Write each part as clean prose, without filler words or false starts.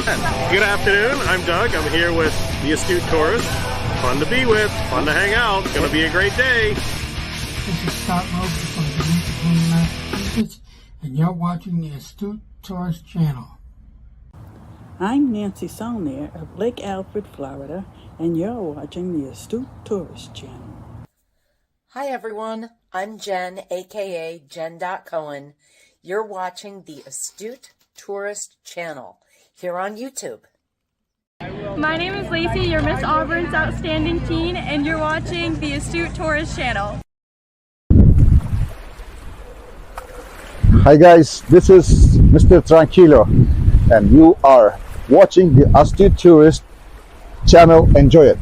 Good afternoon. I'm Doug. I'm here with the Astute Tourist. Fun to be with, fun to hang out. It's going to be a great day. This is Scott Roper from Tennessee, Massachusetts, and you're watching the Astute Tourist channel. I'm Nancy Saulnier of Lake Alfred, Florida, and you're watching the Astute Tourist channel. Hi everyone, I'm Jen, aka Jen.Cohen. You're watching the Astute Tourist channel here on YouTube. My name is Lacey, your Miss Auburn's Outstanding Teen, and you're watching the Astute Tourist channel. Hi guys, this is Mr. Tranquilo, and you are watching the Astute Tourist channel. Enjoy it.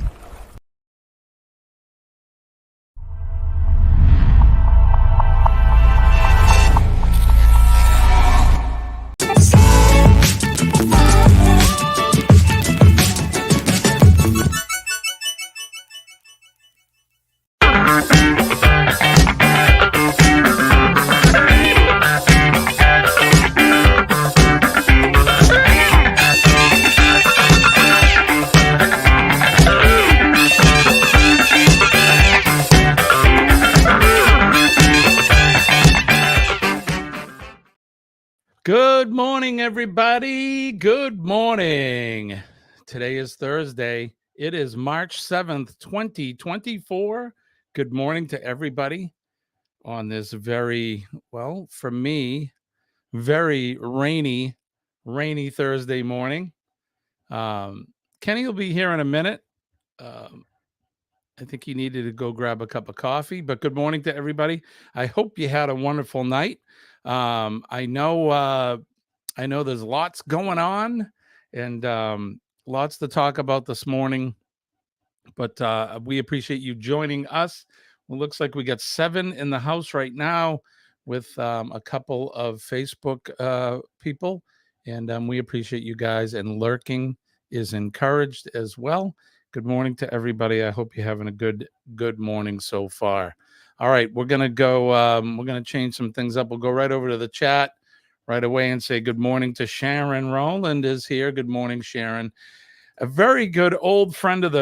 Good morning, everybody. Good morning. Today is Thursday. It is March 7th, 2024. Good morning to everybody on this very, well, for me, very rainy Thursday morning. Kenny will be here in a minute. I think he needed to go grab a cup of coffee, but good morning to everybody. I hope you had a wonderful night. I know there's lots going on and lots to talk about this morning, but we appreciate you joining us. It looks like we got 7 in the house right now with a couple of Facebook people, and we appreciate you guys, and lurking is encouraged as well. Good morning to everybody. I hope you're having a good morning so far. All right, we're going to go, we're going to change some things up. We'll go right over to the chat right away and say good morning to Sharon. Rowland is here. Good morning, Sharon. A very good old friend of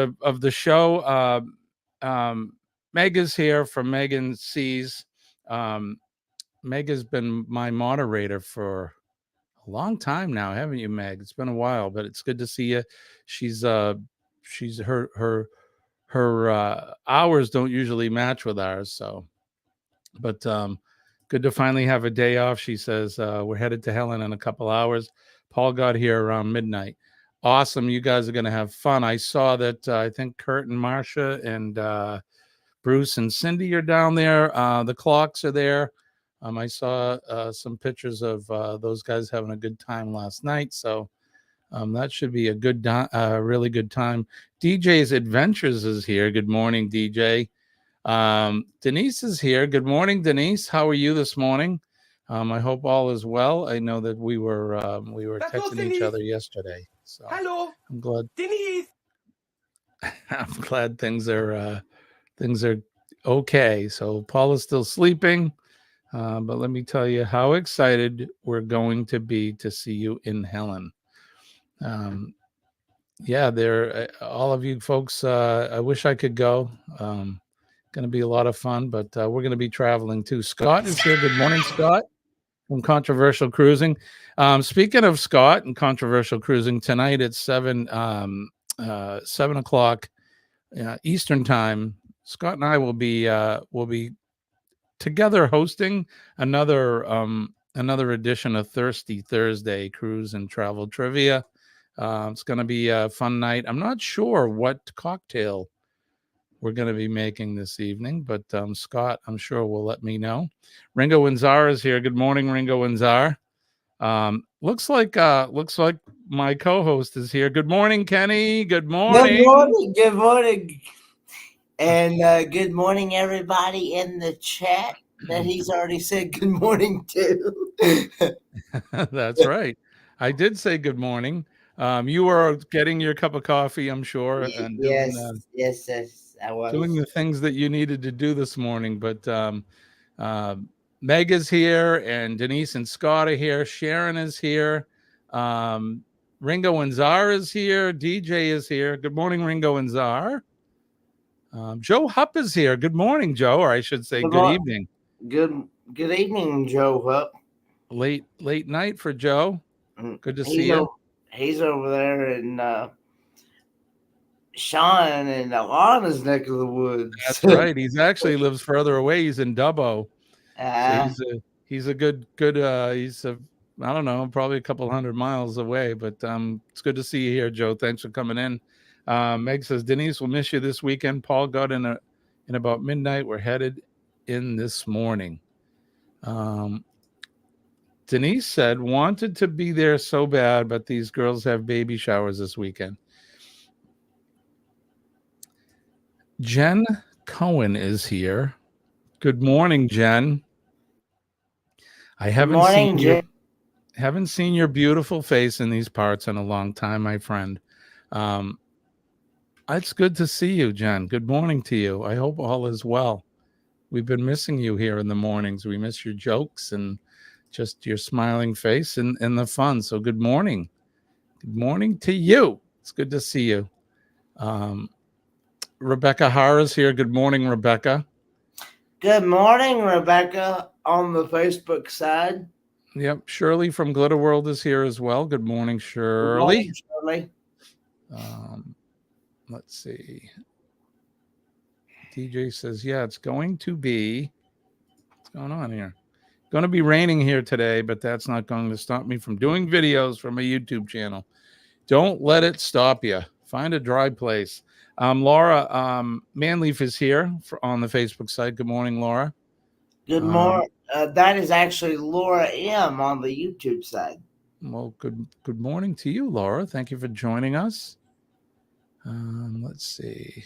the show. Meg is here from Megan C's. Meg has been my moderator for a long time now, haven't you, Meg? It's been a while, but it's good to see you. She's her hours don't usually match with ours, so but good to finally have a day off. She says we're headed to Helen in a couple hours. Paul got here around midnight. Awesome. You guys are going to have fun. I saw that I think Kurt and Marcia and Bruce and Cindy are down there. The clocks are there. I saw some pictures of those guys having a good time last night, so that should be a good, really good time. DJ's Adventures is here. Good morning, DJ. Denise is here. Good morning, Denise. How are you this morning? I hope all is well. I know that we were texting each other yesterday. So hello. I'm glad. Denise. I'm glad things are okay. So Paul is still sleeping, but let me tell you how excited we're going to be to see you in Helen. Yeah, there, all of you folks, I wish I could go. Going to be a lot of fun, but we're going to be traveling too. Scott is here. Good morning, Scott, from Controversial Cruising. Speaking of Scott and Controversial Cruising, tonight at 7 o'clock Eastern time, Scott and I will be together hosting another edition of Thirsty Thursday Cruise and Travel Trivia. It's going to be a fun night. I'm not sure what cocktail we're going to be making this evening, but Scott, I'm sure, will let me know. Ringo Winzar is here. Good morning, Ringo Winzar. Looks like my co-host is here. Good morning, Kenny. Good morning. Good morning. Good morning. And good morning, everybody in the chat that he's already said good morning to. That's right. I did say good morning. You were getting your cup of coffee, I'm sure, and yes, I was doing the things that you needed to do this morning. But Meg is here, and Denise and Scott are here. Sharon is here. Ringo and Czar is here. DJ is here. Good morning, Ringo and Czar. Joe Hupp is here. Good morning, Joe, or I should say good evening. Good evening, Joe Hupp. Late night for Joe. Good to see you. He's over there in Sean and Alana's neck of the woods. That's right. He's actually lives further away. He's in Dubbo. So he's a good he's a, I don't know, probably a couple 100 miles away, but it's good to see you here, Joe. Thanks for coming in. Meg says Denise will miss you this weekend. Paul got in about midnight. We're headed in this morning. Denise said wanted to be there so bad, but these girls have baby showers this weekend. Jen Cohen is here. Good morning, Jen. I haven't seen your beautiful face in these parts in a long time, my friend. It's good to see you, Jen. Good morning to you. I hope all is well. We've been missing you here in the mornings. We miss your jokes and just your smiling face and the fun. So good morning. Good morning to you. It's good to see you. Rebecca Hara's here. Good morning, Rebecca. Good morning, Rebecca, on the Facebook side. Yep. Shirley from Glitter World is here as well. Good morning, Shirley. Good morning, Shirley. Let's see. DJ says, yeah, it's going to be, what's going on here? Going to be raining here today, but that's not going to stop me from doing videos from a YouTube channel. Don't let it stop you. Find a dry place. Laura Manleaf is here on the Facebook site. Good morning, Laura. Good morning. That is actually Laura M on the YouTube side. Well, good morning to you, Laura. Thank you for joining us. Let's see.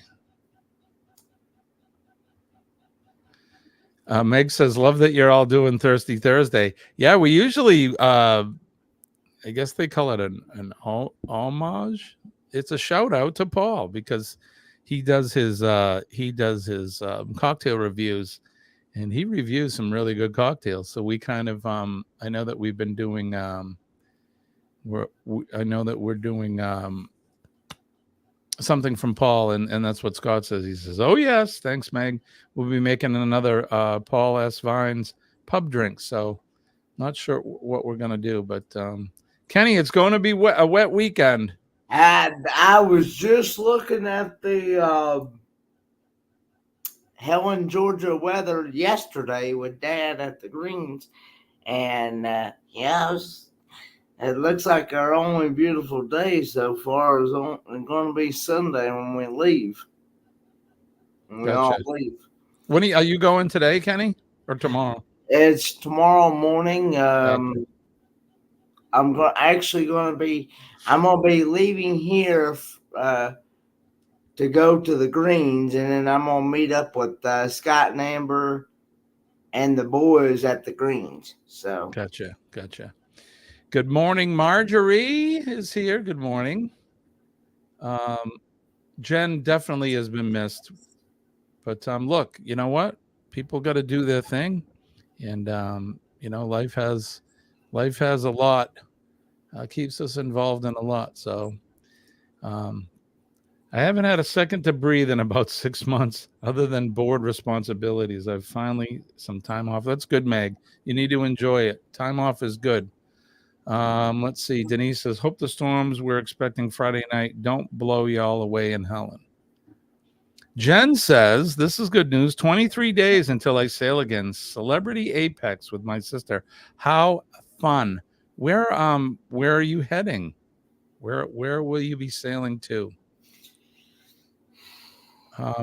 Meg says, love that you're all doing Thirsty Thursday. Yeah, we usually, I guess they call it an homage. It's a shout out to Paul because he does his cocktail reviews, and he reviews some really good cocktails. So we kind of, I know that we've been doing, we're doing something from Paul, and that's what Scott says. He says, oh yes, thanks, Meg. We'll be making another Paul S. Vines pub drink. So not sure what we're going to do, but Kenny, it's going to be a wet weekend. And I was just looking at the Helen, Georgia weather yesterday with Dad at the Greens, and it looks like our only beautiful day so far is going to be Sunday when we leave. We all leave. When are you going today, Kenny, or tomorrow? It's tomorrow morning. I'm going to be leaving here to go to the Greens, and then I'm going to meet up with Scott and Amber and the boys at the Greens. So Gotcha. Good morning, Marjorie is here. Good morning. Jen definitely has been missed. But look, you know what? People got to do their thing. And, life has a lot, keeps us involved in a lot. So I haven't had a second to breathe in about 6 months other than board responsibilities. I've finally some time off. That's good, Meg. You need to enjoy it. Time off is good. Let's see. Denise says, hope the storms we're expecting Friday night don't blow y'all away in Helen. Jen says, this is good news. 23 days until I sail again. Celebrity Apex with my sister. How fun. Where are you heading? Where will you be sailing to?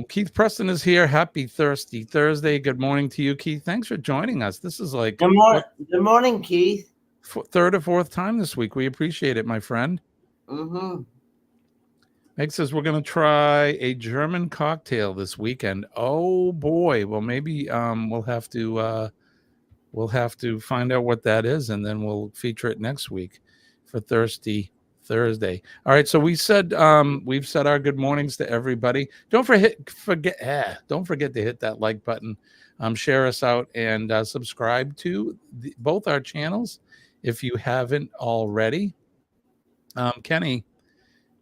Keith Preston is here. Happy Thirsty Thursday. Good morning to you, Keith. Thanks for joining us. This is like good morning, Keith. Third or fourth time this week. We appreciate it, my friend. Mm-hmm. Meg says we're going to try a German cocktail this weekend. Oh boy. Well, maybe we'll have to find out what that is, and then we'll feature it next week for Thirsty Thursday. All right. So we've said our good mornings to everybody. Don't forget to hit that like button, share us out, and subscribe to both our channels if you haven't already. Kenny,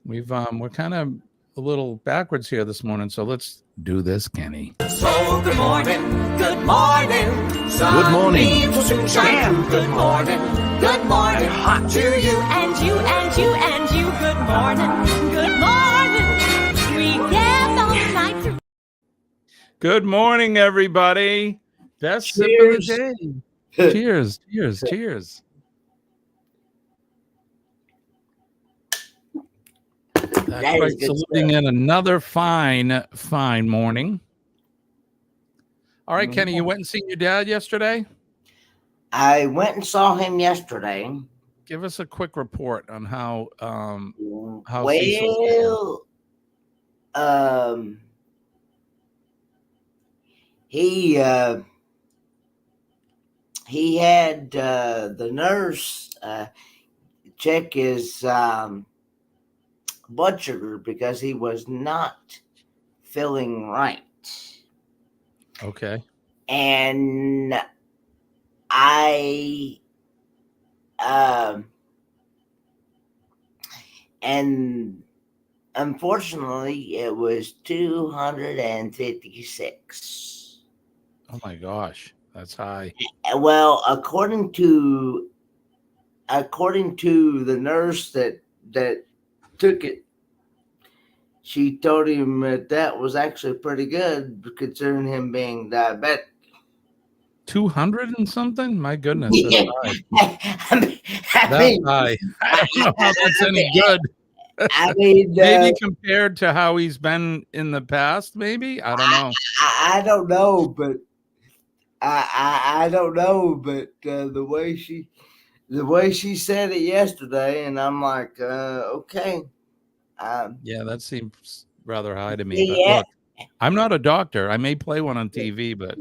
we're kind of a little backwards here this morning, so let's do this, Kenny. So good morning, good morning. Good morning. Will soon shine. Good morning, good morning. Hot to you and you and you and you. Good morning, good morning. We get all night through. Good morning, everybody. Best sip of the day. Cheers, cheers, cheers. That's That is right. good Saluting stuff. in another fine morning. All right, Kenny, you went and seen your dad yesterday? I went and saw him yesterday. Give us a quick report on how Cecil's Well, he had the nurse check his blood sugar because he was not feeling right. okay. And and unfortunately it was 256. Oh my gosh, that's high. Well, according to the nurse that took it, she told him that was actually pretty good considering him being diabetic. 200 and something? My goodness, that's high. I mean, High. I don't know how that's any good. I mean, Maybe compared to how he's been in the past, maybe? I don't know. I don't know, but I don't know, but the way she said it yesterday, and I'm like, okay. Yeah, that seems rather high to me. But Yeah. look, I'm not a doctor. I may play one on TV, but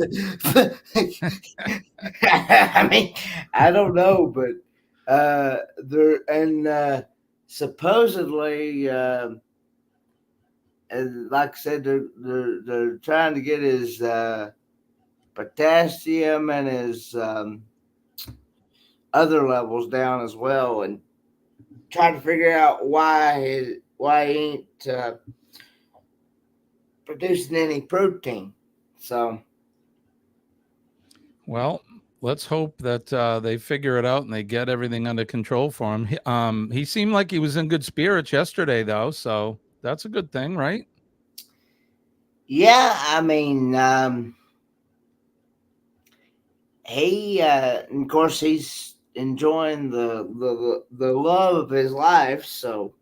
I mean, I don't know, but there and supposedly, and like I said, they're trying to get his potassium and his other levels down as well, and trying to figure out why he ain't producing any protein. So, well, let's hope that they figure it out and they get everything under control for him. He seemed like he was in good spirits yesterday, though, so that's a good thing, right? yeah, I mean, he of course he's enjoying the love of his life. So,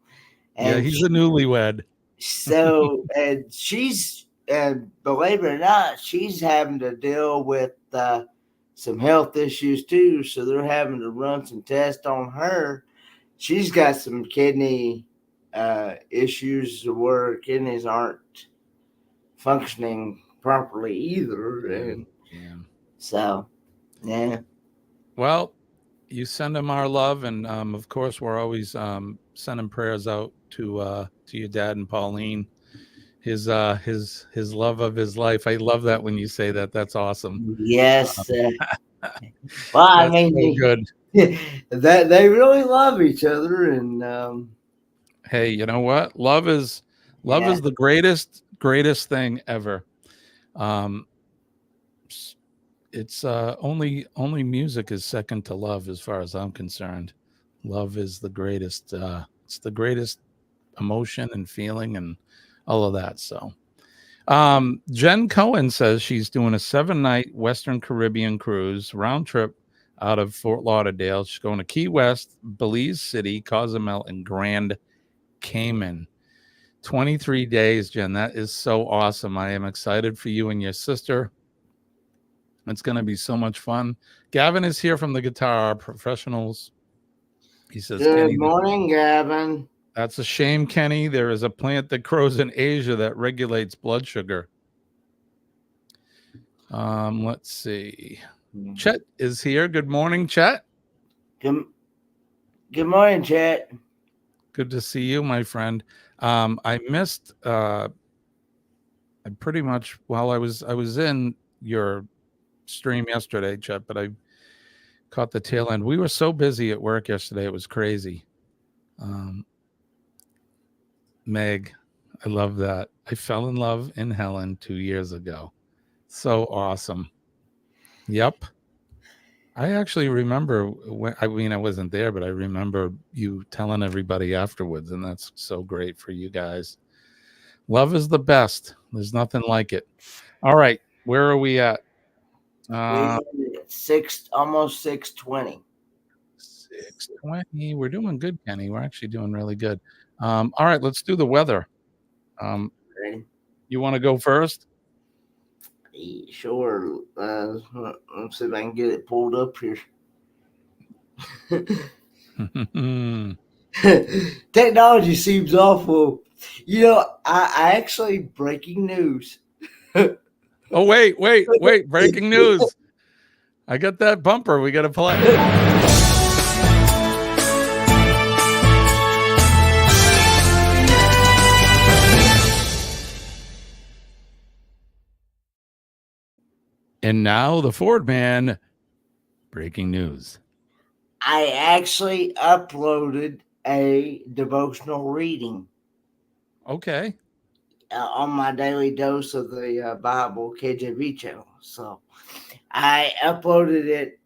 Yeah, he's a newlywed. So, and she's, and believe it or not, she's having to deal with some health issues too. So they're having to run some tests on her. She's got some kidney issues where her kidneys aren't functioning properly either. And so, yeah. Well, you send him our love, and of course, we're always sending prayers out to your dad and Pauline. His love of his life. I love that when you say that. That's awesome. Yes. Well, I mean, so good. That they really love each other, and hey, you know what? Love is the greatest thing ever. It's only music is second to love as far as I'm concerned. Love is the greatest. It's the greatest emotion and feeling and all of that. So Jen Cohen says she's doing a 7-night Western Caribbean cruise round trip out of Fort Lauderdale. She's going to Key West, Belize City, Cozumel, and Grand Cayman. 23 days, Jen. That is so awesome. I am excited for you and your sister. It's going to be so much fun. Gavin is here from the Guitar Professionals. He says, good morning, Gavin. That's a shame, Kenny. There is a plant that grows in Asia that regulates blood sugar. Let's see. Chet is here. Good morning, Chet. Good morning, Chet. Good to see you, my friend. I missed I pretty much while I was in your stream yesterday, Chet, but I caught the tail end. We were so busy at work yesterday. It was crazy. Meg, I love that. I fell in love in Helen 2 years ago. So awesome. Yep. I actually remember when, I mean, I wasn't there, but I remember you telling everybody afterwards, and that's so great for you guys. Love is the best. There's nothing like it. All right. Where are we at? We almost 6:20. 6:20. We're doing good, Kenny. We're actually doing really good. All right, let's do the weather. Ready? You want to go first? Sure. Let's see if I can get it pulled up here. Technology seems awful. You know, I actually, breaking news. Oh, wait. Breaking news. I got that bumper. We got to play. And now the Ford man, breaking news. I actually uploaded a devotional reading. Okay. On my daily dose of the Bible KJV channel. So I uploaded it.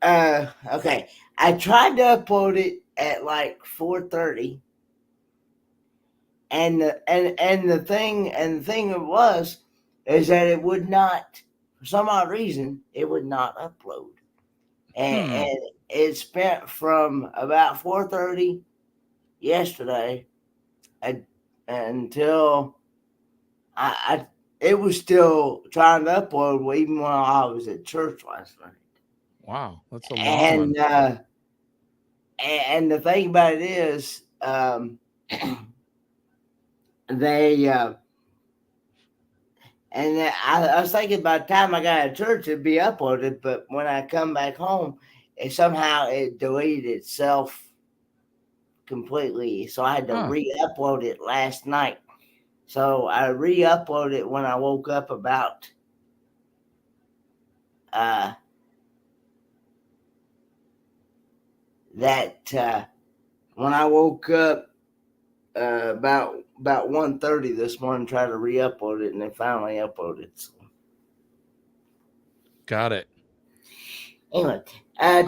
Okay. I tried to upload it at like 4:30. And the thing is that it would not, for some odd reason, it would not upload. And it spent from about 4:30 yesterday until it was still trying to upload even when I was at church last night. Wow, that's a long one. And the thing about it is, I was thinking by the time I got to church it'd be uploaded, but when I come back home, it deleted itself completely. So I had to re-upload it last night. So I re-uploaded it when I woke up about when I woke up about 1:30 this morning, tried to re-upload it, and then finally uploaded. So. Got it. Anyway,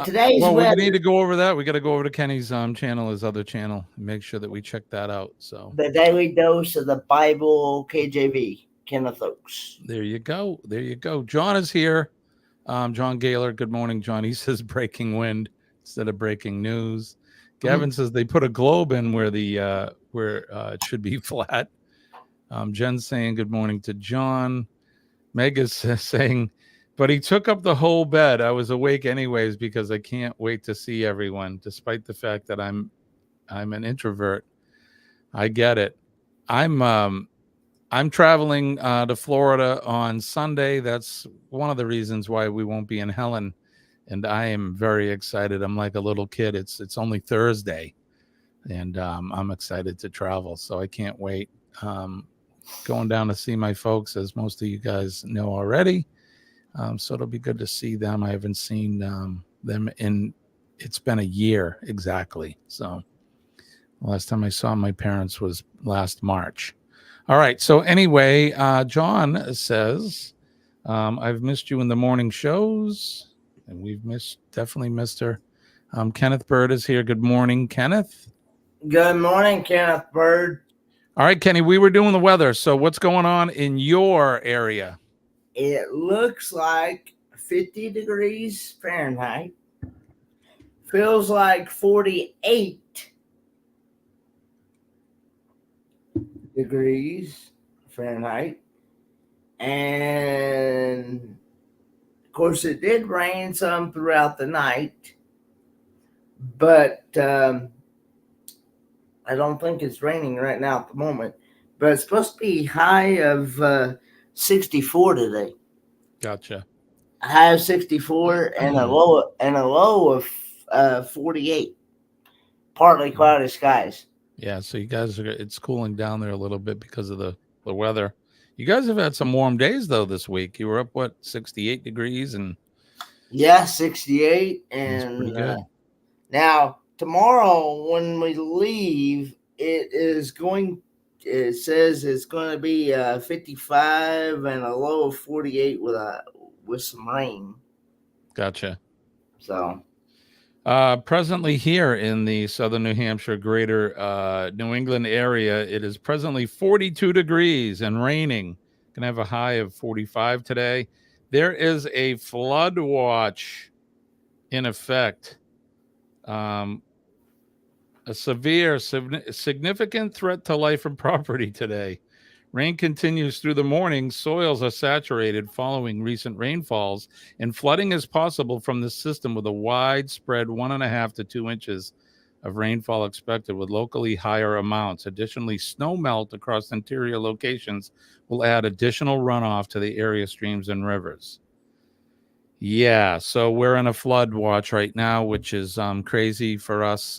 today's we weather. need to go over that. We got to go over to Kenny's channel, his other channel, and make sure that we check that out. So the daily dose of the Bible KJV, Kenneth Oaks. There you go. John is here. John Gaylor. Good morning, John. He says breaking wind instead of breaking news. Gavin says they put a globe in where it should be flat. Jen's saying good morning to John. Meg is saying, but he took up the whole bed. I was awake anyways because I can't wait to see everyone, despite the fact that I'm an introvert. I get it. I'm traveling to Florida on Sunday. That's one of the reasons why we won't be in Helen. And I am very excited. I'm like a little kid. It's only Thursday, and I'm excited to travel. So I can't wait. Going down to see my folks, as most of you guys know already. So it'll be good to see them. I haven't seen them it's been a year exactly. So the last time I saw my parents was last March. All right. So anyway, John says, I've missed you in the morning shows. And we've definitely missed her. Kenneth Bird is here. Good morning, Kenneth. Good morning, Kenneth Bird. All right, Kenny, we were doing the weather. So what's going on in your area? It looks like 50 degrees Fahrenheit. Feels like 48 degrees Fahrenheit. And of course, it did rain some throughout the night, but I don't think it's raining right now at the moment. But it's supposed to be high of 64 today. Gotcha. A high of 64 and a low of 48. Partly cloudy skies. Yeah, so you guys it's cooling down there a little bit because of the weather. You guys have had some warm days though this week. You were up 68 degrees and 68 and pretty good. Now, tomorrow when we leave, it says it's going to be 55 and a low of 48 with some rain. Gotcha. So, presently here in the southern New Hampshire, greater New England area, it is presently 42 degrees and raining. Gonna have a high of 45 today. There is a flood watch in effect. A severe, significant threat to life and property today. Rain continues through the morning. Soils are saturated following recent rainfalls, and flooding is possible from the system with a widespread 1.5 to 2 inches of rainfall expected with locally higher amounts. Additionally, snow melt across interior locations will add additional runoff to the area streams and rivers. Yeah, so we're in a flood watch right now, which is crazy for us.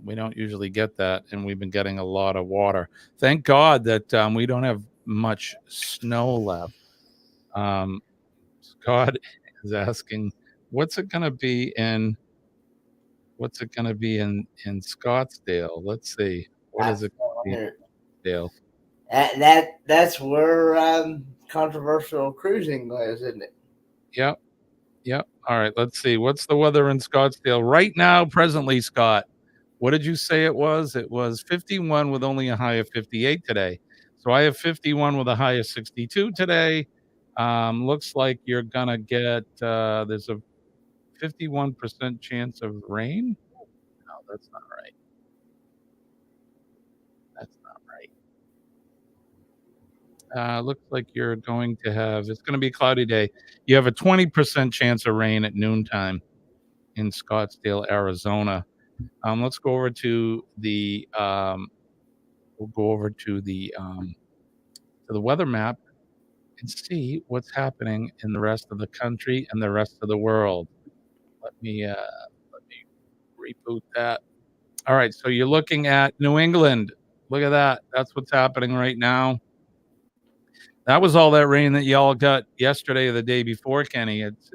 We don't usually get that, and we've been getting a lot of water. Thank God that we don't have much snow left. Scott is asking, what's it going to be in Scottsdale? Let's see. What is it gonna be in Scottsdale? That's where controversial cruising is, isn't it? Yep. All right, let's see. What's the weather in Scottsdale right now, presently, Scott? What did you say it was? It was 51 with only a high of 58 today. So I have 51 with a high of 62 today. Looks like you're going to get, there's a 51% chance of rain. No, that's not right. That's not right. Looks like you're going to have, it's going to be a cloudy day. You have a 20% chance of rain at noontime in Scottsdale, Arizona. Let's go over to the weather map and see what's happening in the rest of the country and the rest of the world. Let me reboot that. All right, so you're looking at New England. Look at that. That's what's happening right now. That was all that rain that y'all got yesterday or the day before, Kenny. It's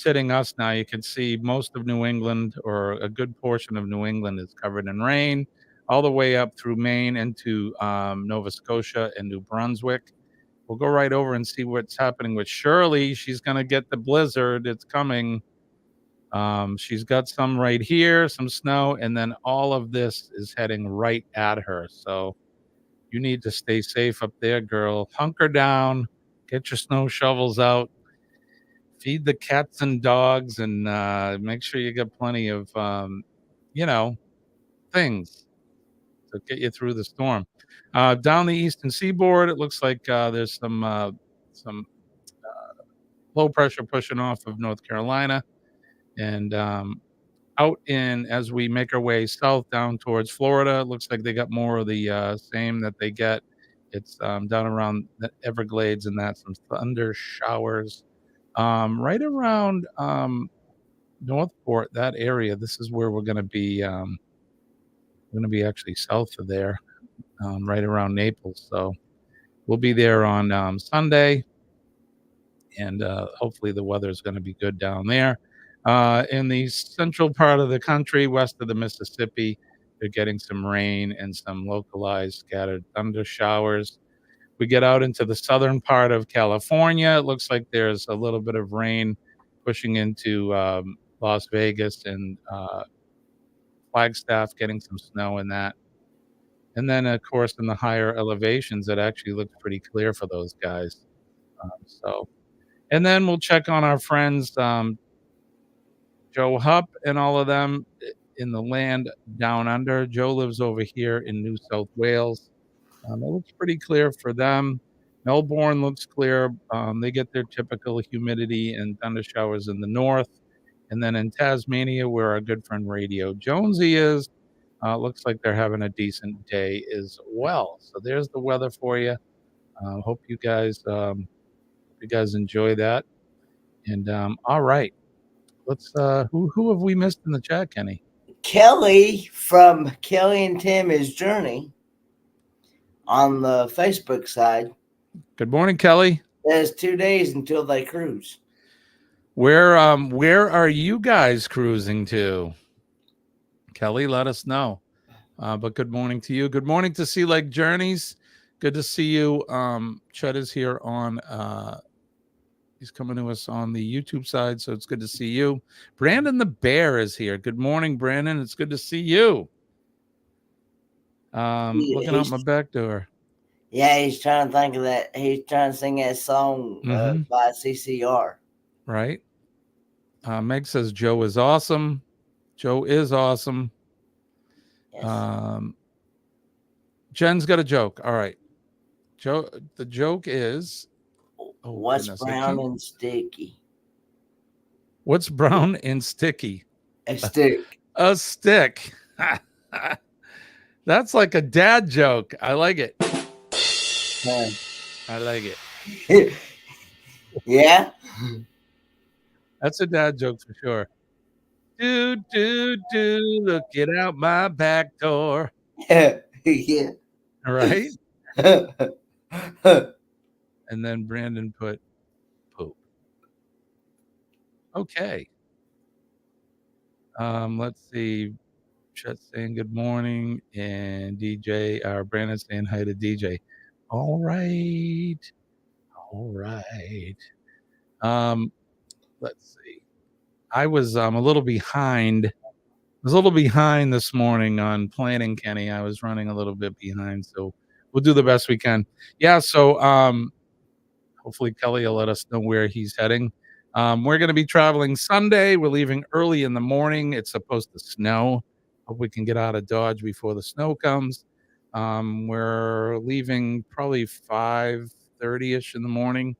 hitting us now. You can see most of New England, or a good portion of New England, is covered in rain, all the way up through Maine into Nova Scotia and New Brunswick. We'll go right over and see what's happening with Shirley. She's going to get the blizzard. It's coming. She's got some right here, some snow, and then all of this is heading right at her. So you need to stay safe up there, girl. Hunker down, get your snow shovels out, feed the cats and dogs, and make sure you get plenty of, things to get you through the storm. Down the eastern seaboard, it looks like there's some low pressure pushing off of North Carolina, and out as we make our way south down towards Florida, it looks like they got more of the same that they get. It's down around the Everglades, and that's some thunder showers. Right around Northport, that area. This is where we're going to be. We're going to be actually south of there, right around Naples. So we'll be there on Sunday, and hopefully the weather is going to be good down there. In the central part of the country, west of the Mississippi, they're getting some rain and some localized scattered thunder showers. We get out into the southern part of California. It looks like there's a little bit of rain pushing into Las Vegas and Flagstaff, getting some snow in that. And then, of course, in the higher elevations, it actually looks pretty clear for those guys. And then we'll check on our friends, Joe Hupp and all of them in the land down under. Joe lives over here in New South Wales. It looks pretty clear for them. Melbourne looks clear. They get their typical humidity and thunder showers in the north. And then in Tasmania, where our good friend Radio Jonesy is, looks like they're having a decent day as well. So there's the weather for you. Hope you guys enjoy that. And all right, let's. Who have we missed in the chat, Kenny? Kelly from Kelly and Tim is Journey on the Facebook side. Good morning, Kelly. There's 2 days until they cruise. Where are you guys cruising to? Kelly, let us know. But good morning to you. Good morning to Sea Lake Journeys. Good to see you. Chet is here on he's coming to us on the YouTube side, so it's good to see you. Brandon the Bear is here. Good morning, Brandon. It's good to see you. Looking out my back door. Yeah, he's trying to think of that. He's trying to sing that song by CCR. Right. Meg says Joe is awesome. Joe is awesome. Yes. Jen's got a joke. All right. Joe, the joke is what's brown and sticky? What's brown and sticky? A stick. A stick. That's like a dad joke. I like it. I like it. Yeah. That's a dad joke for sure. Do, look it out my back door. Yeah. All right. And then Brandon put poop. Okay. Let's see. Chet saying good morning, and DJ, Brandon saying hi to DJ. All right. Let's see. I was a little behind. I was a little behind this morning on planning, Kenny. I was running a little bit behind, so we'll do the best we can. Yeah, so hopefully Kelly will let us know where he's heading. We're going to be traveling Sunday. We're leaving early in the morning. It's supposed to snow. Hope we can get out of Dodge before the snow comes. We're leaving probably 5:30ish in the morning,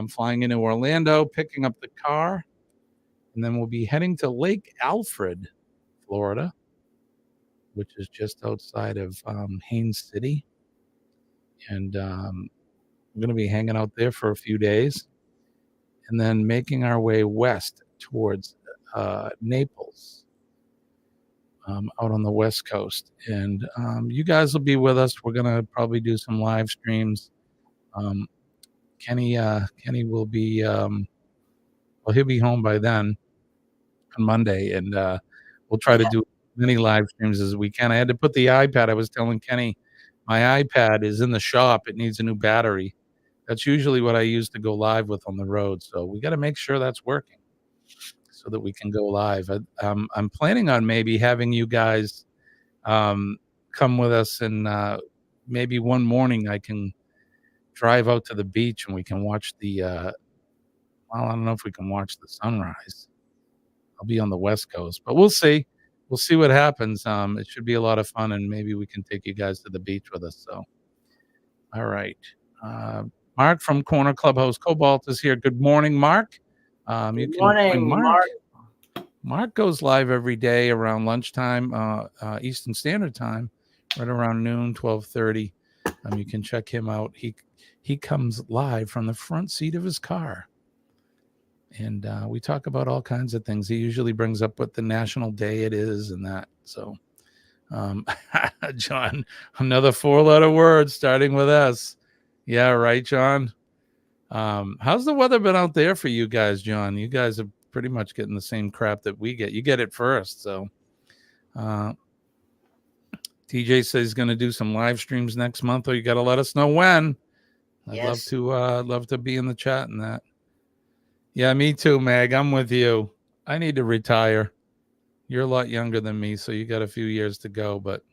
flying into Orlando, picking up the car, and then we'll be heading to Lake Alfred, Florida, which is just outside of Haines City. And we're going to be hanging out there for a few days and then making our way west towards Naples, out on the West Coast. And you guys will be with us. We're going to probably do some live streams. Kenny will be, he'll be home by then on Monday, and we'll try to do as many live streams as we can. I had to put the iPad. I was telling Kenny, my iPad is in the shop. It needs a new battery. That's usually what I use to go live with on the road. So we got to make sure that's working so that we can go live. I'm planning on maybe having you guys come with us, and maybe one morning I can drive out to the beach and we can watch the, I don't know if we can watch the sunrise. I'll be on the West Coast, but we'll see. We'll see what happens. It should be a lot of fun, and maybe we can take you guys to the beach with us. So, all right. Mark from Corner Clubhouse Cobalt is here. Good morning, Mark. Good morning, Mark. Mark goes live every day around lunchtime, Eastern Standard Time, right around noon, 12:30. You can check him out. He comes live from the front seat of his car. And we talk about all kinds of things. He usually brings up what the national day it is and that. So, John, another 4-letter word starting with S. Yeah, right, John. How's the weather been out there for you guys, John? You guys are pretty much getting the same crap that we get. You get it first. So, TJ says he's going to do some live streams next month, or you got to let us know when. I'd love to be in the chat and that. Yeah, me too, Meg. I'm with you. I need to retire. You're a lot younger than me, so you got a few years to go, but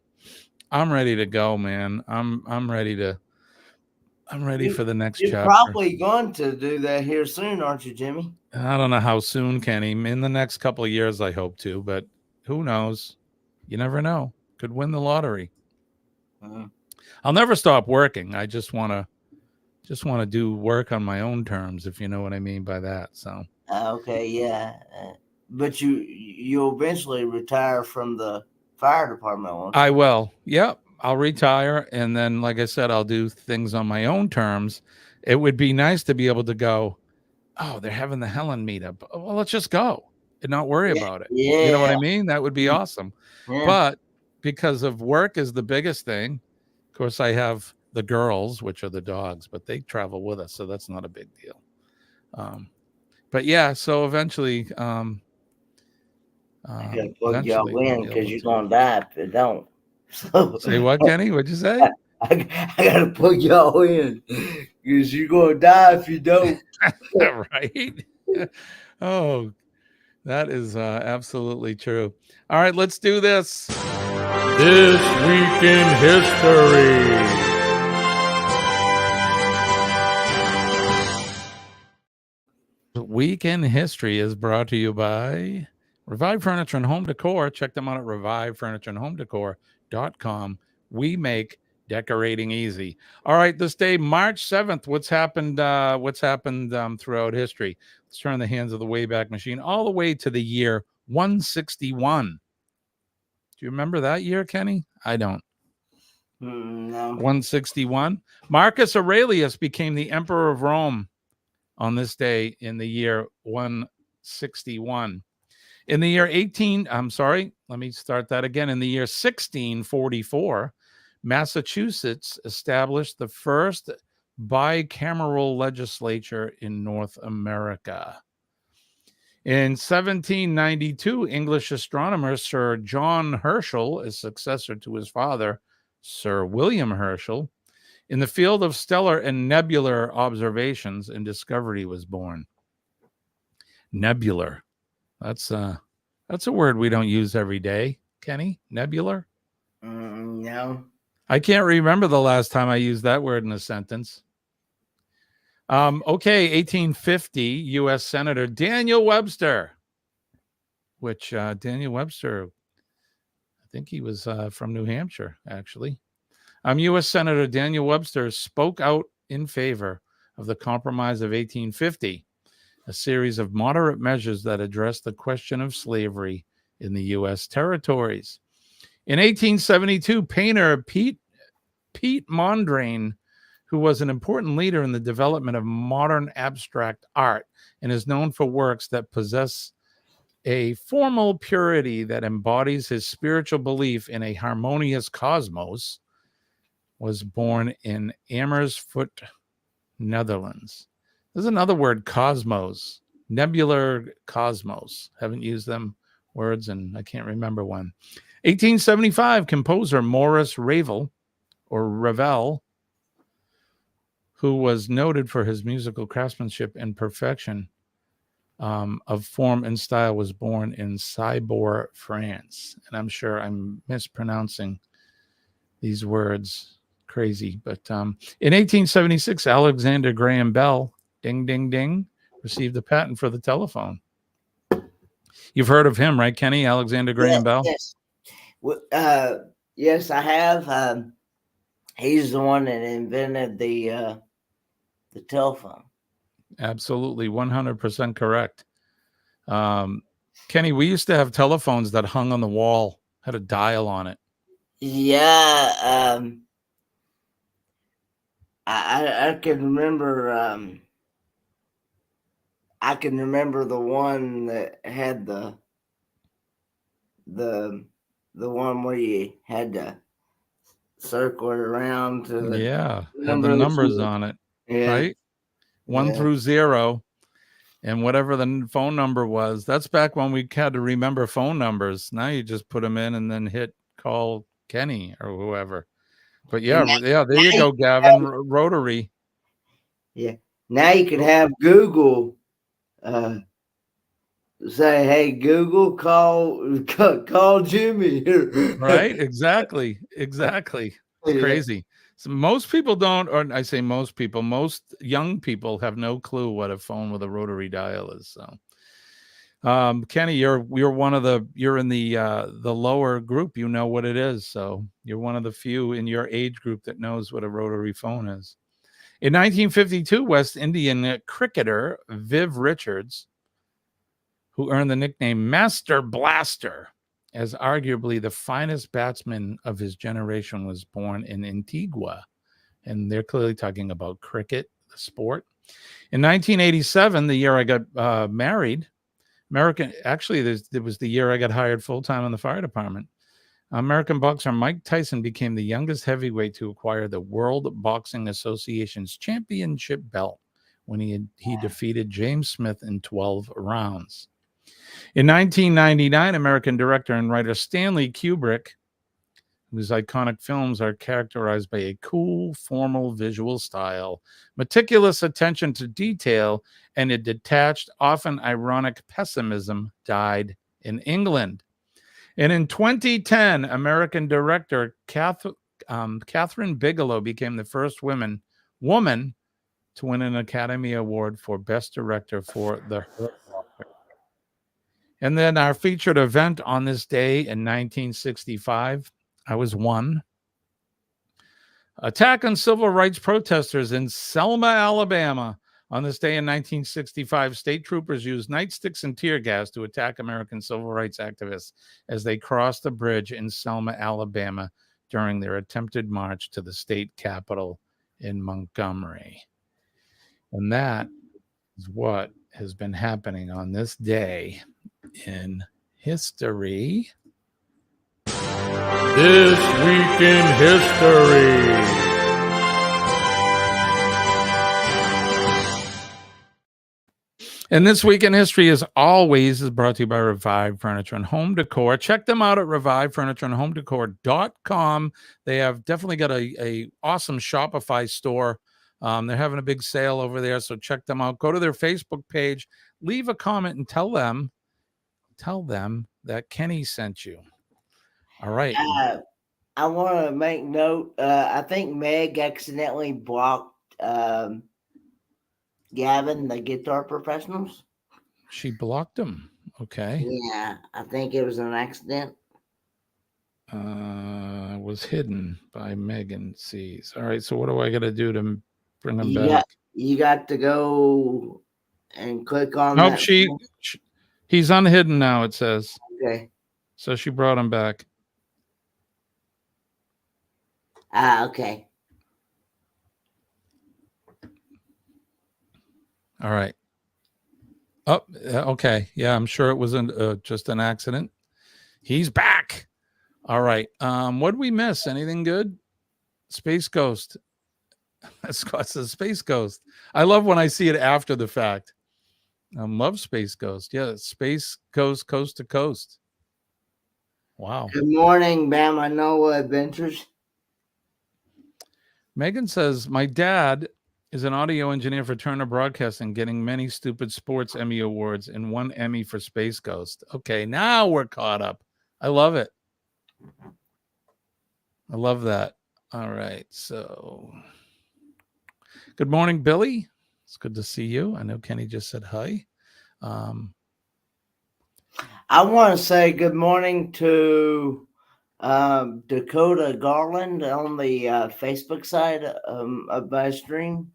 I'm ready to go, man. I'm ready for the next chapter. You're probably going to do that here soon, aren't you, Jimmy? I don't know how soon, Kenny. In the next couple of years, I hope to, but who knows? You never know. Could win the lottery. I'll never stop working. I just want to do work on my own terms, if you know what I mean by that. So okay, yeah, but you'll eventually retire from the fire department, won't you? I will. Yep, I'll retire, and then, like I said, I'll do things on my own terms. It would be nice to be able to go, oh, they're having the Helen meetup. Well, let's just go and not worry about it. Yeah. You know what I mean? That would be awesome. Yeah. But because of work is the biggest thing, of course, I have the girls, which are the dogs, but they travel with us, so that's not a big deal. But yeah, so eventually, I gotta plug eventually y'all we'll in be because able you're to gonna die if it don't. So say what, Kenny? What'd you say? I gotta plug y'all in because you're gonna die if you don't. Right? Oh, that is absolutely true. All right, let's do this. This Week in History. Week in History is brought to you by Revive Furniture and Home Decor. Check them out at revivefurnitureandhomedecor.com. We make decorating easy. All right, this day, March 7th, what's happened throughout history? Let's turn the hands of the Wayback Machine all the way to the year 161. Do you remember that year, Kenny? I don't. No. 161. Marcus Aurelius became the emperor of Rome on this day in the year 161. In the year let me start that again. In the year 1644, Massachusetts established the first bicameral legislature in North America. In 1792, English astronomer Sir John Herschel, a successor to his father, Sir William Herschel, in the field of stellar and nebular observations and discovery was born. Nebular. That's a word we don't use every day, Kenny. Nebular? No. I can't remember the last time I used that word in a sentence. Okay, 1850, U.S. Senator Daniel Webster, which Daniel Webster, I think he was from New Hampshire, actually. U.S. Senator Daniel Webster spoke out in favor of the Compromise of 1850, a series of moderate measures that addressed the question of slavery in the U.S. territories. In 1872, painter Pete Mondrian, who was an important leader in the development of modern abstract art and is known for works that possess a formal purity that embodies his spiritual belief in a harmonious cosmos, was born in Amersfoort, Netherlands. There's another word, cosmos, nebular cosmos. Haven't used them words and I can't remember when. 1875, composer Maurice Ravel, who was noted for his musical craftsmanship and perfection of form and style, was born in Cibourg, France. And I'm sure I'm mispronouncing these words. Crazy. But in 1876, Alexander Graham Bell, ding, ding, ding, received a patent for the telephone. You've heard of him, right, Kenny? Alexander Graham Bell? Yes. Yes, I have. He's the one that invented the telephone. Absolutely, 100% correct. Kenny, we used to have telephones that hung on the wall, had a dial on it. Yeah, I can remember. I can remember the one that had the one where you had to circle it around to the had the numbers on it, right? 1 through 0, and whatever the phone number was. That's back when we had to remember phone numbers. Now you just put them in and then hit call Kenny or whoever. But there you go, Gavin. Rotary. Yeah. Now you can have Google say, "Hey Google, call Jimmy." Right? Exactly. It's crazy. So most people don't, or I say most people, most young people have no clue what a phone with a rotary dial is. So, Kenny, you're in the lower group. You know what it is. So you're one of the few in your age group that knows what a rotary phone is. In 1952, West Indian cricketer Viv Richards, who earned the nickname Master Blaster, as arguably the finest batsman of his generation, was born in Antigua. And they're clearly talking about cricket, the sport. In 1987, the year I got married, it was the year I got hired full-time in the fire department. American boxer Mike Tyson became the youngest heavyweight to acquire the World Boxing Association's championship belt, when he defeated James Smith in 12 rounds. In 1999, American director and writer Stanley Kubrick, whose iconic films are characterized by a cool, formal visual style, meticulous attention to detail, and a detached, often ironic pessimism, died in England. And in 2010, American director Catherine Bigelow became the first woman to win an Academy Award for Best Director for The Hurt Locker. And then our featured event on this day in 1965, I was one. Attack on civil rights protesters in Selma, Alabama. On this day in 1965, state troopers used nightsticks and tear gas to attack American civil rights activists as they crossed the bridge in Selma, Alabama during their attempted march to the state capitol in Montgomery. And that is what has been happening on this day in history. This Week in History. And This Week in History, as always, is brought to you by Revive Furniture and Home Decor. Check them out at revivefurnitureandhomedecor.com. They have definitely got a awesome Shopify store. They're having a big sale over there, so check them out. Go to their Facebook page, leave a comment, and tell them that Kenny sent you. All right. I want to make note. I think Meg accidentally blocked Gavin, the Guitar Professionals. She blocked him. Okay. Yeah, I think it was an accident. Was hidden by Megan C's. All right. So what do I got to do to bring him back? You got to go and click on. Nope. He's unhidden now. It says. Okay. So she brought him back. Okay. All right. Oh, okay. Yeah, I'm sure it wasn't just an accident. He's back. All right. What did we miss? Anything good? Space Ghost. Scott says Space Ghost. I love when I see it after the fact. I love Space Ghost. Yeah, Space Ghost Coast to Coast. Wow. Good morning, Bama Noah Adventures. Megan says, my dad is an audio engineer for Turner Broadcasting, getting many Stupid Sports Emmy Awards and 1 Emmy for Space Ghost. Okay, now we're caught up. I love it. I love that. All right, so good morning, Billy. It's good to see you. I know Kenny just said hi. I want to say good morning to Dakota Garland on the Facebook side of my stream.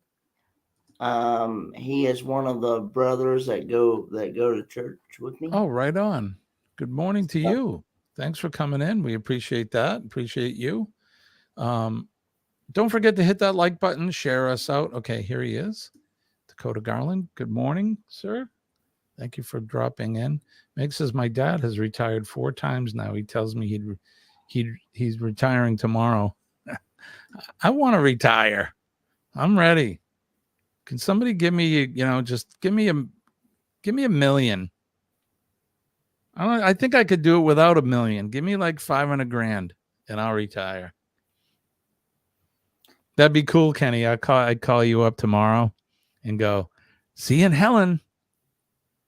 He is one of the brothers that go to church with me. Oh, right on. Good morning to you. Thanks for coming in. We appreciate that. Appreciate you. Don't forget to hit that like button, share us out. Okay, here he is. Dakota Garland. Good morning, sir. Thank you for dropping in. Meg says my dad has retired 4 times now. He tells me he's retiring tomorrow. I want to retire. I'm ready. Can somebody give me, just give me a million? I think I could do it without $1 million. Give me like $500,000 and I'll retire. That'd be cool, Kenny. I'd call you up tomorrow and go, see you in Helen.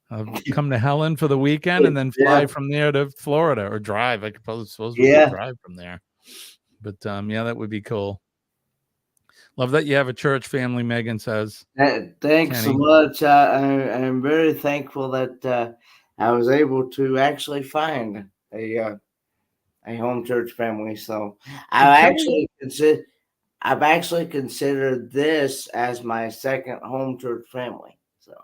I'll come to Helen for the weekend and then fly from there to Florida or drive. I suppose we could drive from there. But yeah, that would be cool. Love that you have a church family, Megan says. Thanks Kenny. So much. I'm very thankful that I was able to actually find a home church family. So I've actually considered this as my second home church family. So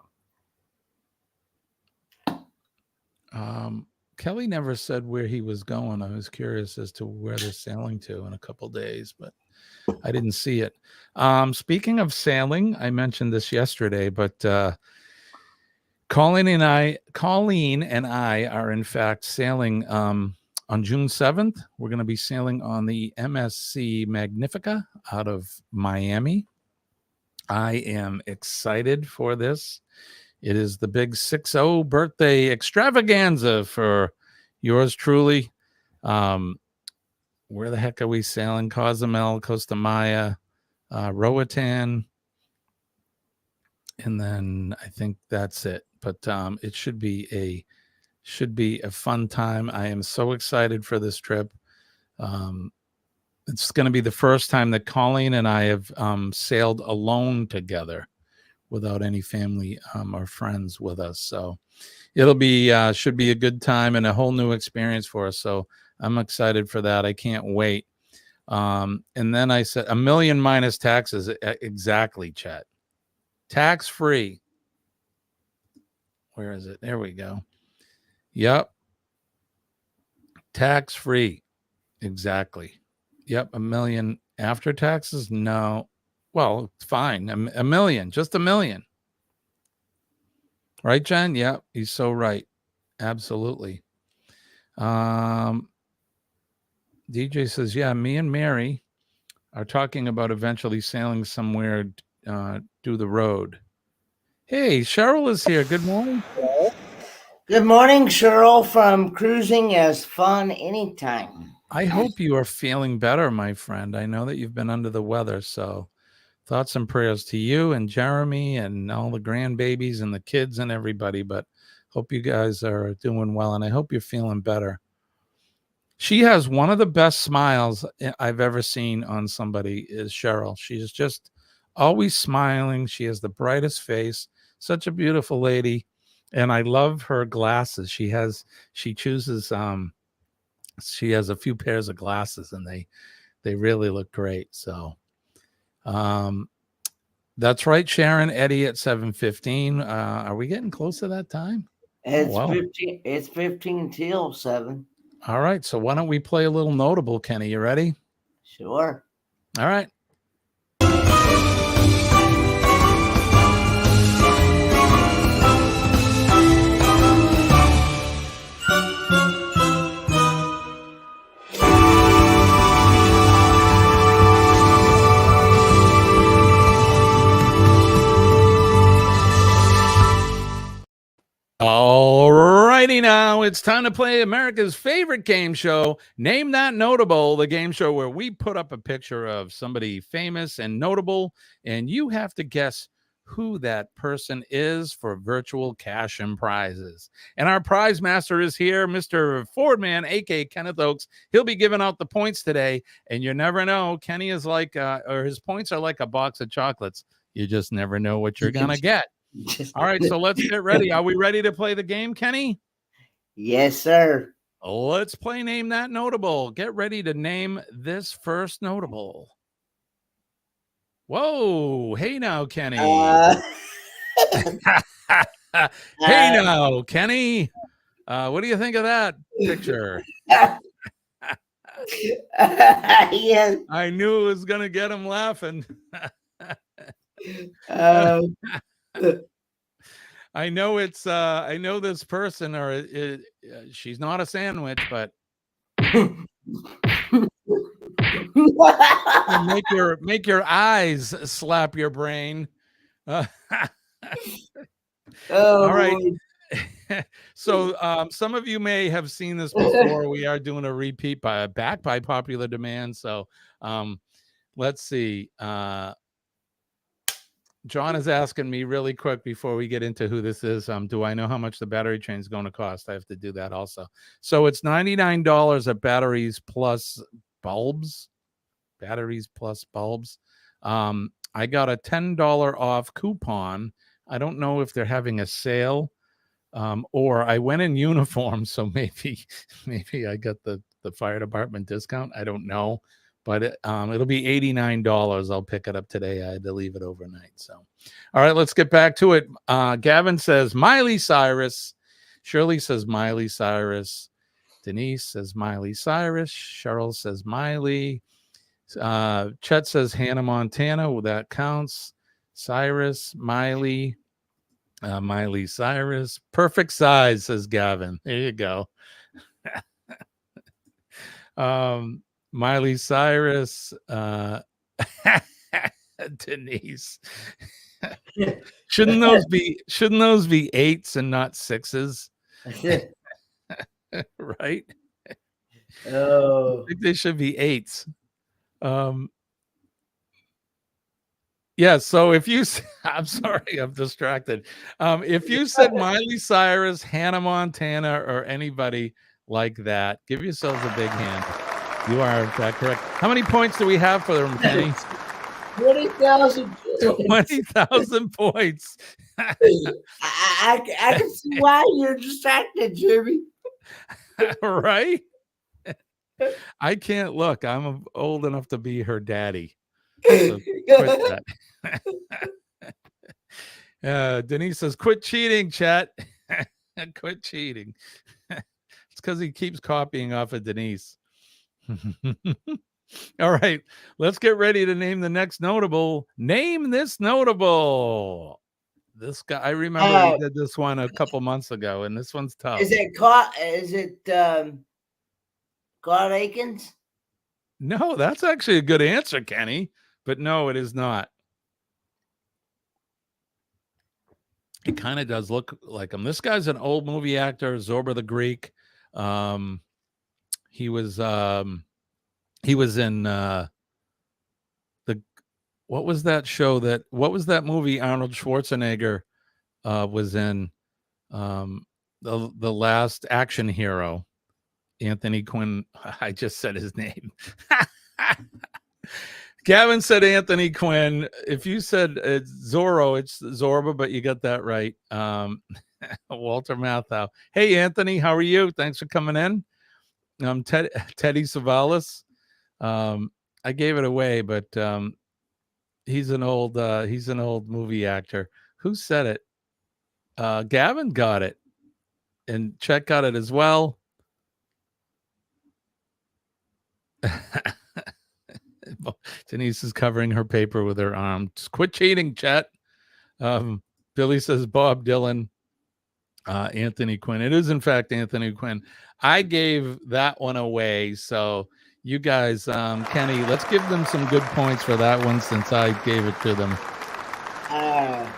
Kelly never said where he was going. I was curious as to where they're sailing to in a couple days, but I didn't see it. Speaking of sailing, I mentioned this yesterday, but Colleen and I are in fact sailing on June 7th. We're going to be sailing on the MSC Magnifica out of Miami. I am excited for this. It is the big 6-0 birthday extravaganza for yours truly. Where the heck are we sailing? Cozumel, Costa Maya, Roatan, and then I think that's it. But it should be a fun time. I am so excited for this trip. It's going to be the first time that Colleen and I have sailed alone together without any family or friends with us. So it'll be should be a good time and a whole new experience for us. So I'm excited for that. I can't wait. And then I said $1 million minus taxes. Exactly, Chet. Tax free. Where is it? There we go. Yep. Tax free. Exactly. Yep. $1 million after taxes. No. Well, fine. $1 million. Just $1 million. Right, Jen? Yep. He's so right. Absolutely. DJ says, yeah, me and Mary are talking about eventually sailing somewhere do the road. Hey, Cheryl is here. Good morning. Good morning, Cheryl from Cruising as Fun Anytime. I hope you are feeling better, my friend. I know that you've been under the weather, so thoughts and prayers to you and Jeremy and all the grandbabies and the kids and everybody, but hope you guys are doing well, and I hope you're feeling better. She has one of the best smiles I've ever seen on somebody is Cheryl. She's just always smiling. She has the brightest face, such a beautiful lady. And I love her glasses. She has a few pairs of glasses and they really look great. So, that's right. Sharon, Eddie at 7:15. Are we getting close to that time? It's 15. It's 15 till 7. All right. So why don't we play a little notable, Kenny? You ready? Sure. All right. All righty, now it's time to play America's favorite game show, Name That Notable, the game show where we put up a picture of somebody famous and notable, and you have to guess who that person is for virtual cash and prizes. And our prize master is here, Mr. Fordman, a.k.a. Kenneth Oakes. He'll be giving out the points today, and you never know. Kenny is like, or his points are like a box of chocolates. You just never know what you're going to get. All right, so let's get ready. Are we ready to play the game, Kenny? Yes, sir. Let's play Name That Notable. Get ready to name this first notable. Whoa. Hey now, Kenny. Hey now, Kenny. What do you think of that picture? Yes. I knew it was going to get him laughing. I know it's I know this person, or she's not a sandwich, but make your eyes slap your brain. All right. So some of you may have seen this before. We are doing a repeat back by popular demand. So let's see. John is asking me really quick before we get into who this is. Do I know how much the battery chain is going to cost? I have to do that also. So it's $99 at batteries plus bulbs. Batteries plus bulbs. I got a $10 off coupon. I don't know if they're having a sale, or I went in uniform, so maybe I got the fire department discount. I don't know. But it'll be $89. I'll pick it up today. I had to leave it overnight. So, all right, let's get back to it. Gavin says Miley Cyrus. Shirley says Miley Cyrus. Denise says Miley Cyrus. Cheryl says Miley. Chet says Hannah Montana. Well, that counts. Cyrus, Miley, Miley Cyrus. Perfect size, says Gavin. There you go. Miley Cyrus, Denise. Shouldn't those be 8s and not 6s? Right? Oh. I think they should be 8s. Yeah, so if you I'm sorry, I'm distracted. If you said Miley Cyrus, Hannah Montana, or anybody like that, give yourselves a big hand. You are in fact correct. How many points do we have for them, Kenny? 20,000 20,000 points. I can see why you're distracted, Jimmy. Right? I can't look. I'm old enough to be her daddy. So quit that. Denise says, quit cheating, chat. Quit cheating. It's because he keeps copying off of Denise. All right, let's get ready to name the next notable. Name this notable. This guy, I remember we did this one a couple months ago, and this one's tough. Is it Claude Akins? No, that's actually a good answer, Kenny. But no, it is not. It kind of does look like him. This guy's an old movie actor, Zorba the Greek. He was in what was that show what was that movie Arnold Schwarzenegger was in? The Last Action Hero. Anthony Quinn. I just said his name. Gavin said Anthony Quinn. If you said Zorro, it's Zorba, but you got that right. Walter Matthau. Hey, Anthony, how are you? Thanks for coming in. Teddy Savalas. I gave it away, but he's an old movie actor. Who said it? Gavin got it, and Chet got it as well. Denise is covering her paper with her arm. Just quit cheating, Chet. Billy says Bob Dylan. Anthony Quinn. It is, in fact, Anthony Quinn. I gave that one away. So you guys, Kenny, let's give them some good points for that one since I gave it to them.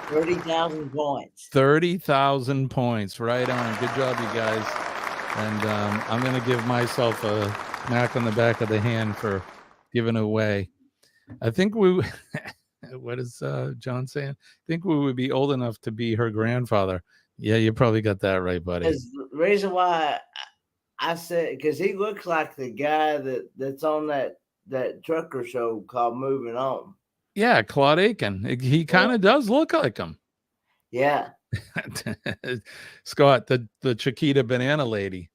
30,000 points. 30,000 points. Right on. Good job, you guys. And I'm going to give myself a smack on the back of the hand for giving away. I think what is John saying? I think we would be old enough to be her grandfather. Yeah, you probably got that right, buddy. The reason why I said, because he looks like the guy that's on that trucker show called Moving On. Yeah, Claude Aiken. He kind of does look like him. Yeah. Scott, the Chiquita Banana lady.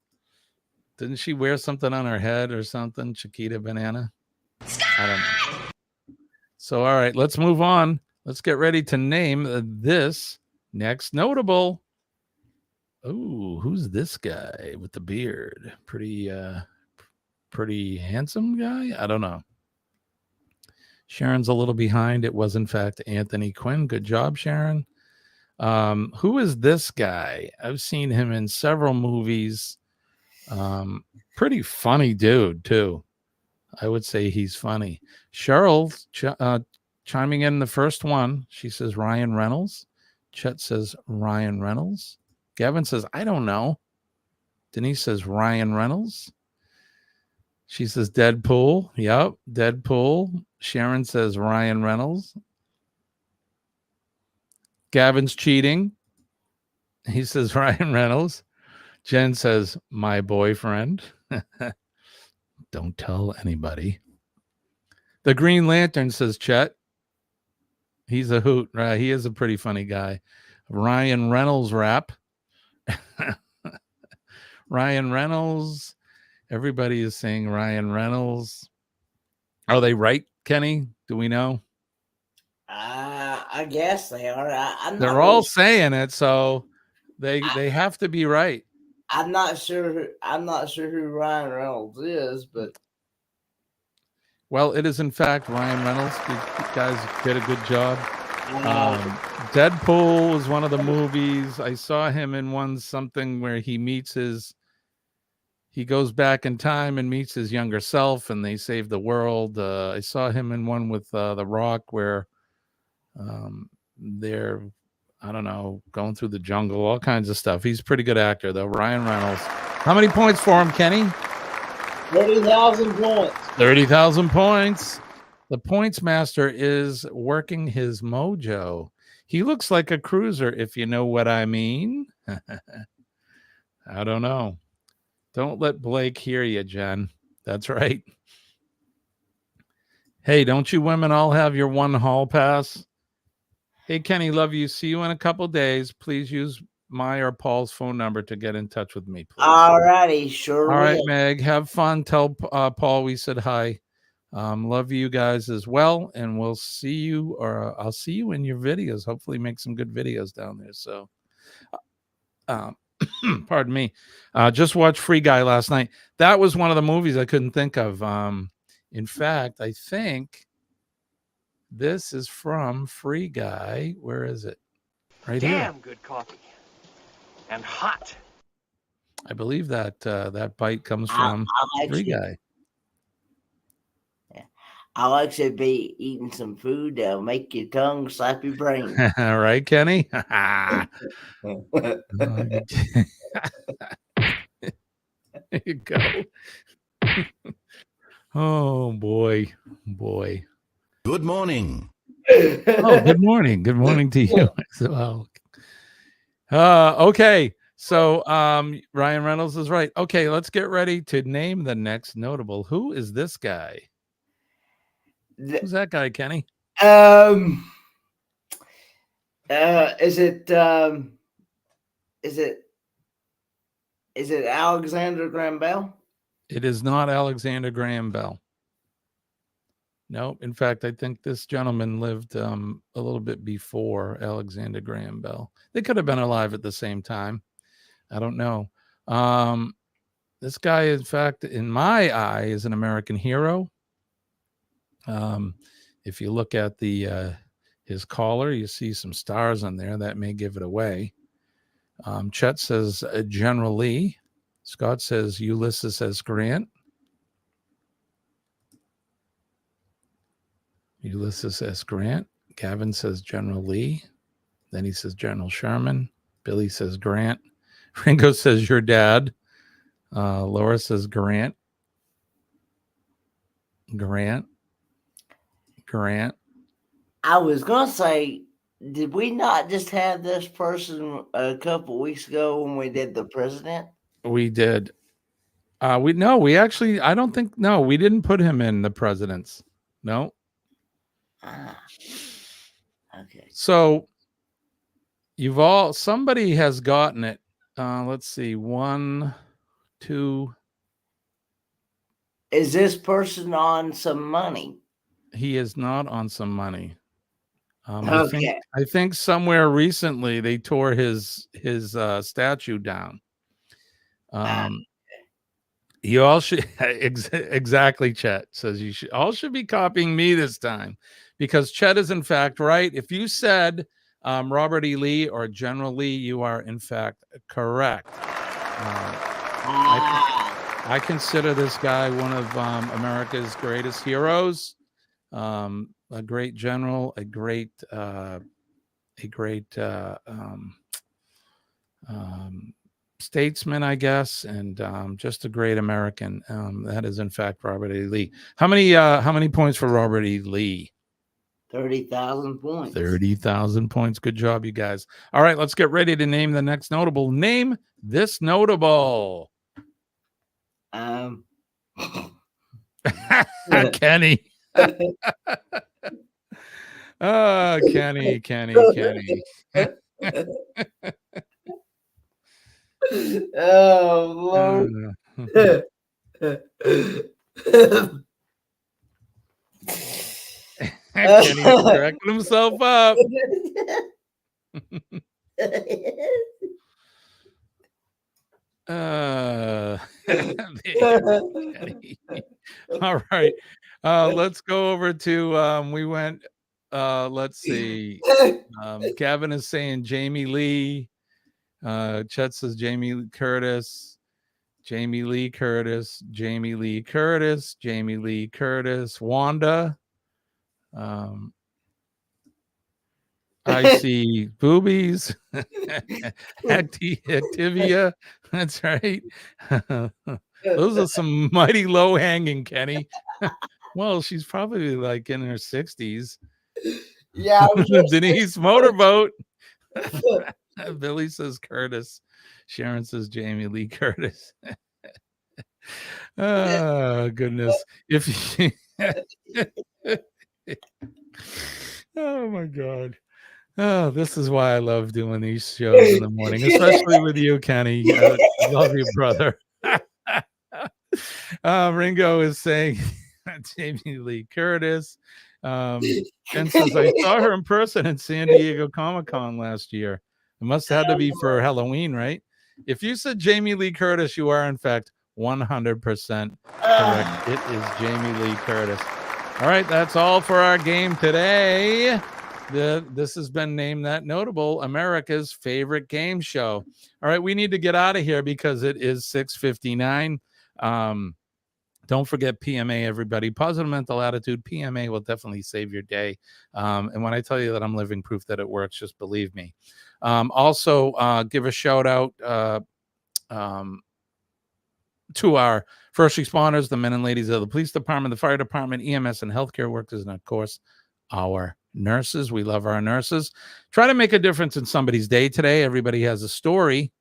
Didn't she wear something on her head or something? Chiquita Banana? I don't know. So, all right, let's move on. Let's get ready to name this next notable. Oh, who's this guy with the beard? Pretty handsome guy? I don't know. Sharon's a little behind. It was, in fact, Anthony Quinn. Good job, Sharon. Who is this guy? I've seen him in several movies. Pretty funny dude, too. I would say he's funny. Cheryl chiming in the first one. She says Ryan Reynolds. Chet says Ryan Reynolds. Gavin says, I don't know. Denise says Ryan Reynolds. She says Deadpool. Yep, Deadpool. Sharon says Ryan Reynolds. Gavin's cheating. He says Ryan Reynolds. Jen says, my boyfriend. Don't tell anybody. The Green Lantern says Chet. He's a hoot, right? He is a pretty funny guy. Ryan Reynolds rap. Ryan Reynolds. Everybody is saying Ryan Reynolds. Are they right, Kenny? Do we know? I guess they are. They're all saying it, so they have to be right. I'm not sure who Ryan Reynolds is, but well, it is in fact Ryan Reynolds. You guys did a good job. Deadpool was one of the movies. I saw him in something where he goes back in time and meets his younger self, and they save the world. I saw him in one with The Rock where They're, I don't know, going through the jungle, all kinds of stuff. He's a pretty good actor, though. Ryan Reynolds. How many points for him, Kenny? 30,000 points. 30,000 points. The points master is working his mojo. He looks like a cruiser, if you know what I mean. I don't know. Don't let Blake hear you, Jen. That's right. Hey, don't you women all have your one hall pass? Hey, Kenny, love you. See you in a couple days. Please use my or Paul's phone number to get in touch with me, please. All righty, sure All will. right, Meg. Have fun. Tell Paul we said hi. Love you guys as well, and we'll see you, or I'll see you in your videos. Hopefully make some good videos down there. So pardon me. Just watched Free Guy last night. That was one of the movies I couldn't think of. In fact, I think this is from Free Guy. Where is it? Right here. Damn good coffee. And hot. I believe that that bite comes from Free Guy. I'll actually be eating some food that'll make your tongue slap your brain. All right, Kenny. There you go. Oh boy. Good morning. Oh, good morning. Good morning to you as well. Okay. So Ryan Reynolds is right. Okay, let's get ready to name the next notable. Who is this guy? Who's that guy, Kenny? Is it Alexander Graham Bell? It is not Alexander Graham Bell. No, in fact, I think this gentleman lived a little bit before Alexander Graham Bell. They could have been alive at the same time. I don't know. This guy, in fact, in my eye, is an American hero. If you look at the his collar, you see some stars on there. That may give it away. Chet says General Lee. Scott says Ulysses S. Grant. Ulysses S. Grant. Gavin says General Lee. Then he says General Sherman. Billy says Grant. Ringo says your dad. Laura says Grant. Grant. I was going to say, did we not just have this person a couple weeks ago when we did the president? We did. We didn't put him in the presidents. No. Okay. So somebody has gotten it. Let's see. 1, 2. Is this person on some money? He is not on some money. Okay. I think somewhere recently they tore his statue down. You all should exactly. Chet says you should be copying me this time, because Chet is in fact right. If you said Robert E. Lee or General Lee, you are in fact correct. I consider this guy one of America's greatest heroes. A great general, a great statesman, I guess, and just a great American. That is in fact Robert E. Lee. How many points for Robert E. Lee? 30,000 points. 30,000 points. Good job, you guys. All right, let's get ready to name the next notable. Name this notable. Kenny. Oh, Kenny. Oh, Lord. Kenny's correcting himself up. All right. Let's go over to we went let's see. Gavin is saying Jamie Lee. Chet says Jamie Lee Curtis, Wanda. I see boobies. Activia. That's right. Those are some mighty low hanging, Kenny. Well, she's probably like in her 60s. Yeah, I was just Denise Motorboat. Billy says Curtis. Sharon says Jamie Lee Curtis. Oh goodness. If you oh my God. Oh, this is why I love doing these shows in the morning, especially with you, Kenny. I love you, brother. Ringo is saying Jamie Lee Curtis. Ken says, I saw her in person in San Diego Comic-Con last year. It must have had to be for Halloween, right? If you said Jamie Lee Curtis, you are, in fact, 100% correct. It is Jamie Lee Curtis. All right, that's all for our game today. This has been named that notable America's favorite game show. All right, we need to get out of here because it is 6:59. Don't forget PMA, everybody. Positive mental attitude. PMA will definitely save your day. And when I tell you that I'm living proof that it works, just believe me. Also, give a shout out to our first responders, the men and ladies of the police department, the fire department, EMS, and healthcare workers, and of course, our nurses. We love our nurses. Try to make a difference in somebody's day today. Everybody has a story.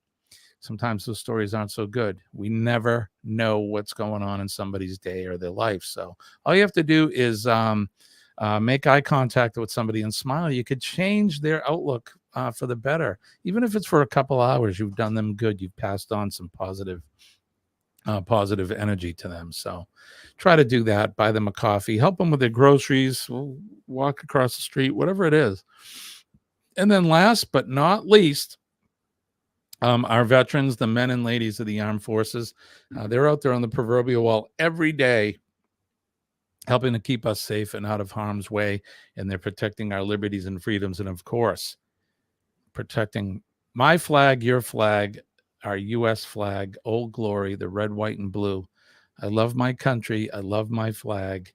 Sometimes those stories aren't so good. We never know what's going on in somebody's day or their life. So all you have to do is make eye contact with somebody and smile. You could change their outlook for the better. Even if it's for a couple hours, you've done them good. You've passed on some positive energy to them. So try to do that. Buy them a coffee, help them with their groceries, walk across the street, whatever it is. And then last but not least, our veterans, the men and ladies of the armed forces, they're out there on the proverbial wall every day, helping to keep us safe and out of harm's way. And they're protecting our liberties and freedoms. And of course, protecting my flag, your flag, our U.S. flag, Old Glory, the red, white, and blue. I love my country. I love my flag.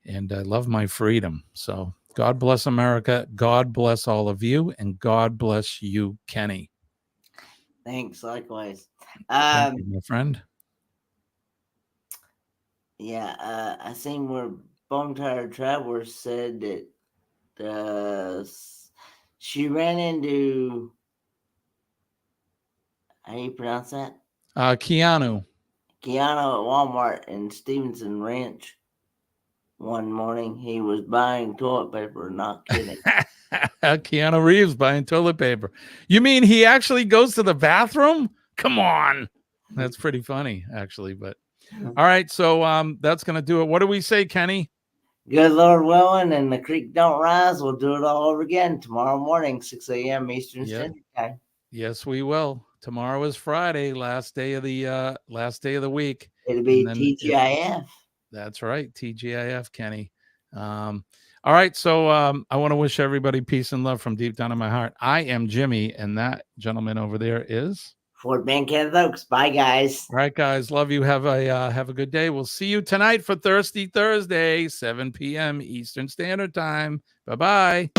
And I love my freedom. So God bless America. God bless all of you. And God bless you, Kenny. Thanks, likewise. Thank you, my friend. Yeah, I seen where Bone Tired Traveler said that she ran into, how do you pronounce that? Keanu at Walmart in Stevenson Ranch one morning. He was buying toilet paper, not kidding. Keanu Reeves buying toilet paper. You mean he actually goes to the bathroom? Come on. That's pretty funny, actually. But all right, so that's going to do it. What do we say, Kenny? Good Lord willing, and the creek don't rise. We'll do it all over again tomorrow morning, 6 a.m. Eastern Standard Time. Yes, we will. Tomorrow is Friday, last day of the week. It'll be TGIF. That's right, TGIF, Kenny. All right, so I want to wish everybody peace and love from deep down in my heart. I am Jimmy, and that gentleman over there is Fort Bend, Kenneth Oaks. Bye, guys. All right, guys. Love you. Have a good day. We'll see you tonight for Thirsty Thursday, 7 p.m. Eastern Standard Time. Bye-bye.